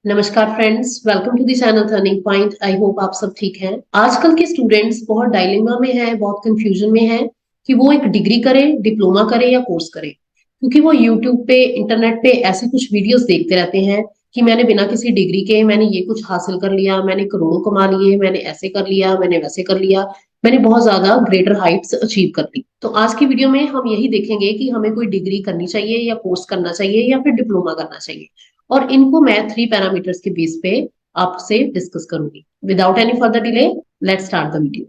नमस्कार friends, welcome to the channel turning point. I hope आप सब ठीक हैं। आजकल के स्टूडेंट्स बहुत डायलेमा में हैं, बहुत कंफ्यूजन में हैं कि वो एक डिग्री करें, डिप्लोमा करें या कोर्स करें, क्योंकि वो यूट्यूब पे, इंटरनेट पे ऐसे कुछ वीडियोस देखते रहते हैं कि मैंने बिना किसी डिग्री के मैंने ये कुछ हासिल कर लिया, मैंने करोड़ों कमा लिए, मैंने ऐसे कर लिया, मैंने वैसे कर लिया, मैंने बहुत ज्यादा ग्रेटर हाइट्स अचीव कर ली। तो आज की वीडियो में हम यही देखेंगे कि हमें कोई डिग्री करनी चाहिए या कोर्स करना चाहिए या फिर डिप्लोमा करना चाहिए, और इनको मैं 3 पैरामीटर्स के बेस पे आपसे डिस्कस करूंगी। Without any further delay, let's start the video.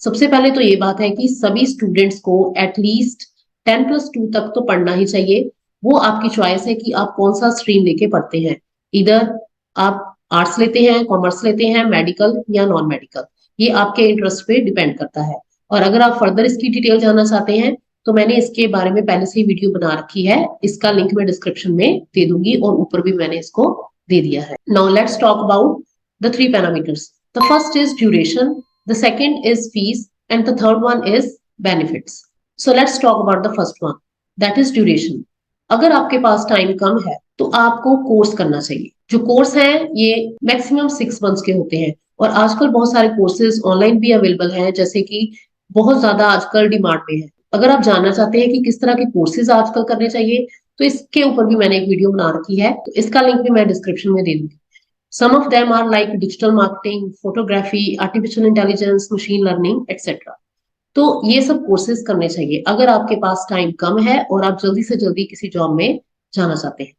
सबसे पहले तो ये बात है कि सभी स्टूडेंट्स को एटलीस्ट 10+2 तक तो पढ़ना ही चाहिए। वो आपकी चॉइस है कि आप कौन सा स्ट्रीम लेके पढ़ते हैं। इधर आप आर्ट्स लेते हैं, कॉमर्स लेते हैं, मेडिकल या नॉन मेडिकल, ये आपके इंटरेस्ट पे डिपेंड करता है। और अगर आप फर्दर इसकी डिटेल जानना चाहते हैं तो मैंने इसके बारे में पहले से ही वीडियो बना रखी है, इसका लिंक मैं डिस्क्रिप्शन में दे दूंगी और ऊपर भी मैंने इसको दे दिया है। Now let's talk about the 3 parameters. The first is duration, the second is fees, and the third one is benefits. So let's talk about the first one, that is duration. अगर आपके पास टाइम कम है तो आपको course करना चाहिए। जो course है ये मैक्सिमम 6 मंथ्स के होते हैं, और आजकल बहुत सारे कोर्सेज ऑनलाइन भी अवेलेबल हैं, जैसे कि बहुत ज्यादा आजकल डिमांड में है। अगर आप जानना चाहते हैं कि किस तरह के कोर्सेज आजकल करने चाहिए तो इसके ऊपर भी मैंने एक वीडियो बना रखी है, तो इसका लिंक भी मैं डिस्क्रिप्शन में दे दूंगी। Some of them are like digital marketing, photography, artificial intelligence, machine learning, etc. तो ये सब कोर्सेज करने चाहिए अगर आपके पास टाइम कम है और आप जल्दी से जल्दी किसी जॉब में जाना चाहते हैं।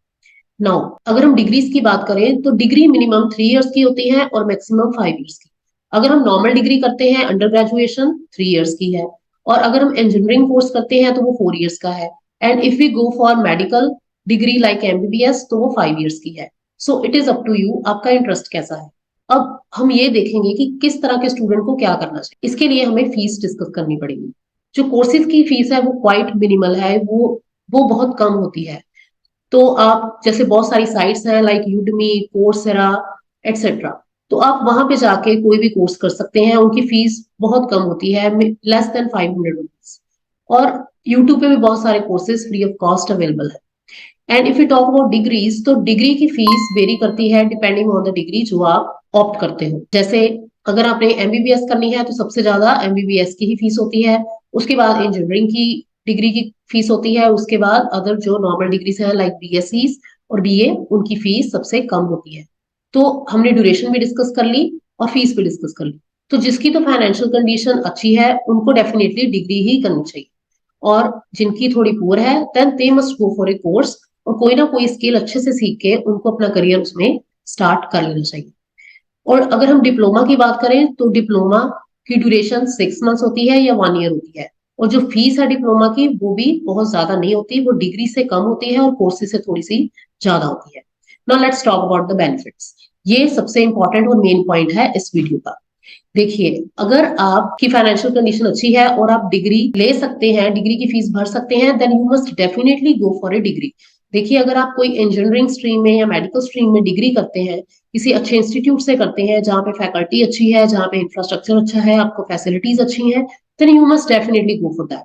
नाउ अगर हम डिग्रीज की बात करें तो डिग्री मिनिमम 3 इयर्स की होती है और मैक्सिमम 5 इयर्स की। अगर हम नॉर्मल डिग्री करते हैं, अंडर ग्रेजुएशन, 3 इयर्स की है, और अगर हम इंजीनियरिंग कोर्स करते हैं तो वो 4 इयर्स का है। And if we go for medical degree like MBBS तो वो 5 इयर्स की है। So it is up to you, आपका इंटरेस्ट कैसा है। अब हम ये देखेंगे कि किस तरह के स्टूडेंट को क्या करना चाहिए। इसके लिए हमें फीस डिस्कस करनी पड़ेगी। जो कोर्सेज की फीस है वो क्वाइट मिनिमल है, वो बहुत कम होती है। तो आप जैसे बहुत सारी साइट्स हैं लाइक यूडमी, कोर्सेरा, एटसेट्रा, तो आप वहां पे जाके कोई भी कोर्स कर सकते हैं। उनकी फीस बहुत कम होती है, लेस देन 500 रुपीज। और यूट्यूब पे भी बहुत सारे courses free of cost available है। And if you talk about degrees, तो डिग्री की फीस वेरी करती है डिपेंडिंग ऑन द डिग्री जो आप ऑप्ट करते हो। जैसे अगर आपने एमबीबीएस करनी है तो सबसे ज्यादा एमबीबीएस की ही फीस होती है। उसके बाद इंजीनियरिंग की डिग्री की फीस होती है। उसके बाद अदर जो नॉर्मल डिग्रीज हैं लाइक बीएससी और बीए, उनकी फीस सबसे कम होती है। तो हमने ड्यूरेशन भी डिस्कस कर ली और फीस भी डिस्कस कर ली। तो जिसकी तो फाइनेंशियल कंडीशन अच्छी है उनको डेफिनेटली डिग्री ही करनी चाहिए, और जिनकी थोड़ी पुअर है then they must go for a course, और कोई ना कोई स्किल अच्छे से सीख के उनको अपना करियर उसमें स्टार्ट कर लेना चाहिए। और अगर हम डिप्लोमा की बात करें तो डिप्लोमा की ड्यूरेशन 6 मंथ्स होती है या 1 ईयर होती है। और जो फीस है डिप्लोमा की वो भी बहुत ज्यादा नहीं होती, वो डिग्री से कम होती है और कोर्सेज से थोड़ी सी ज्यादा होती है। Now let's talk about the benefits. ये सबसे इंपॉर्टेंट और मेन पॉइंट है इस वीडियो का। देखिए, अगर आपकी फाइनेंशियल कंडीशन अच्छी है और आप डिग्री ले सकते हैं, डिग्री की फीस भर सकते हैं, then you must definitely go for a degree. देखिए, अगर आप कोई इंजीनियरिंग स्ट्रीम में या मेडिकल स्ट्रीम में डिग्री करते हैं, किसी अच्छे इंस्टीट्यूट से करते हैं जहाँ पे फैकल्टी अच्छी है, जहाँ पे इंफ्रास्ट्रक्चर अच्छा है, आपको फैसिलिटीज अच्छी हैं, then you must definitely go for that.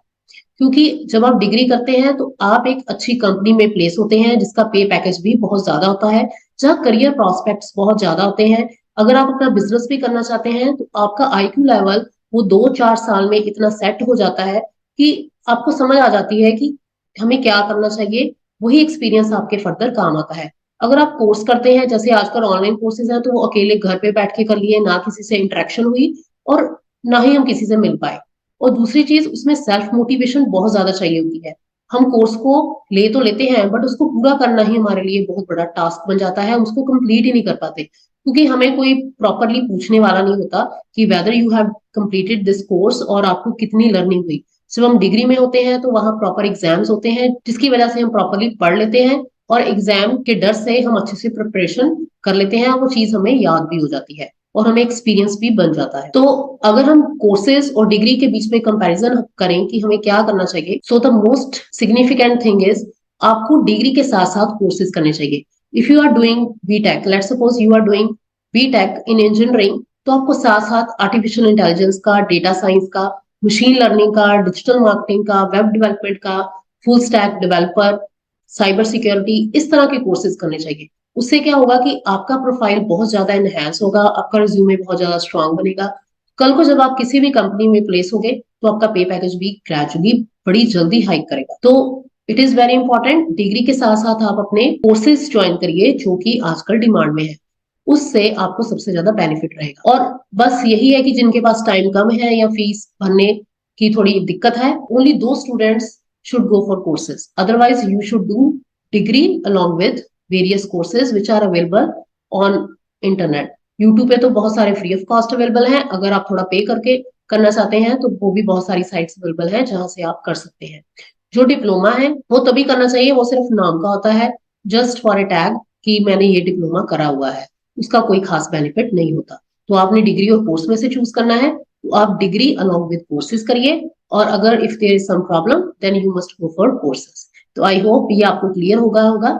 क्योंकि जब आप डिग्री करते हैं तो आप एक अच्छी कंपनी में प्लेस होते हैं जिसका पे पैकेज भी बहुत ज्यादा होता है, जहाँ करियर प्रोस्पेक्ट्स बहुत ज्यादा होते हैं। अगर आप अपना बिजनेस भी करना चाहते हैं तो आपका आईक्यू लेवल वो 2-4 साल में इतना सेट हो जाता है कि आपको समझ आ जाती है कि हमें क्या करना चाहिए। वही एक्सपीरियंस आपके फर्दर काम आता है। अगर आप कोर्स करते हैं, जैसे आजकल ऑनलाइन कोर्सेज हैं, तो वो अकेले घर पे बैठ के कर लिए, ना किसी से इंटरेक्शन हुई और ना ही हम किसी से मिल पाए। और दूसरी चीज, उसमें सेल्फ मोटिवेशन बहुत ज्यादा चाहिए होती है। हम कोर्स को ले तो लेते हैं बट उसको पूरा करना ही हमारे लिए बहुत बड़ा टास्क बन जाता है, हम उसको कंप्लीट ही नहीं कर पाते, क्योंकि हमें कोई प्रॉपरली पूछने वाला नहीं होता कि whether you have completed this course और आपको कितनी लर्निंग हुई। जब हम डिग्री में होते हैं तो वहां प्रॉपर एग्जाम्स होते हैं जिसकी वजह से हम प्रॉपरली पढ़ लेते हैं, और एग्जाम के डर से हम अच्छे से प्रिपरेशन कर लेते हैं, और वो चीज हमें याद भी हो जाती है और हमें एक्सपीरियंस भी बन जाता है। तो अगर हम कोर्सेज और डिग्री के बीच में कंपैरिजन करें कि हमें क्या करना चाहिए, so the most significant thing is आपको डिग्री के साथ साथ कोर्सेज करने चाहिए। If you are doing BTech, let's suppose you are doing BTech in engineering, तो आपको साथ साथ आर्टिफिशियल इंटेलिजेंस का, डेटा साइंस का, मशीन लर्निंग का, डिजिटल मार्केटिंग का, वेब डेवलपमेंट का, full stack developer, cyber security, इस तरह के कोर्सेज करने चाहिए। उससे क्या होगा कि आपका प्रोफाइल बहुत ज्यादा एनहेंस होगा, आपका रिज्यूमे बहुत ज्यादा स्ट्रांग बनेगा। कल को जब आप किसी भी कंपनी में प्लेस होगे तो आपका पे पैकेज भी ग्रेजुअली बड़ी जल्दी हाइक करेगा। तो it is very important, degree के साथ साथ आप अपने कोर्सेज ज्वाइन करिए जो कि आजकल डिमांड में है, उससे आपको सबसे ज्यादा बेनिफिट रहेगा। और बस यही है कि जिनके पास टाइम कम है या फीस भरने की थोड़ी दिक्कत है, ओनली दो students should go for courses. Otherwise, you should do degree along with various courses which are available on internet. YouTube पे तो बहुत सारे फ्री ऑफ कॉस्ट अवेलेबल हैं। अगर आप थोड़ा पे करके करना चाहते हैं तो वो भी बहुत सारी साइट्स अवेलेबल हैं जहां से आप कर सकते हैं। जो डिप्लोमा है वो तभी करना चाहिए, वो सिर्फ नाम का होता है, जस्ट फॉर ए टैग कि मैंने ये डिप्लोमा करा हुआ है, उसका कोई खास बेनिफिट नहीं होता। तो आपने डिग्री और कोर्स में से चूज करना है, तो आप डिग्री अलॉन्ग विद कोर्सेज करिए। और अगर if there is some problem then you must go for courses. तो आई होप ये आपको क्लियर होगा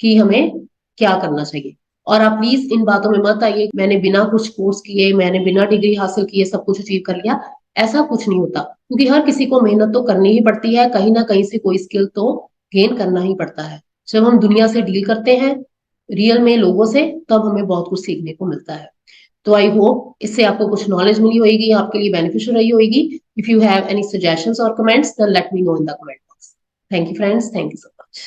कि हमें क्या करना चाहिए। और आप प्लीज इन बातों में मत आइए मैंने बिना कुछ कोर्स किए, मैंने बिना डिग्री हासिल किए सब कुछ अचीव कर लिया। ऐसा कुछ नहीं होता, क्योंकि हर किसी को मेहनत तो करनी ही पड़ती है, कहीं ना कहीं से कोई स्किल तो गेन करना ही पड़ता है। जब हम दुनिया से डील करते हैं, रियल में लोगों से, तब हमें बहुत कुछ सीखने को मिलता है। तो आई होप इससे आपको कुछ नॉलेज मिली होगी, आपके लिए बेनिफिशियल रही होगी। If you have any suggestions or comments then let me know in the comment box. Thank you friends, thank you so much.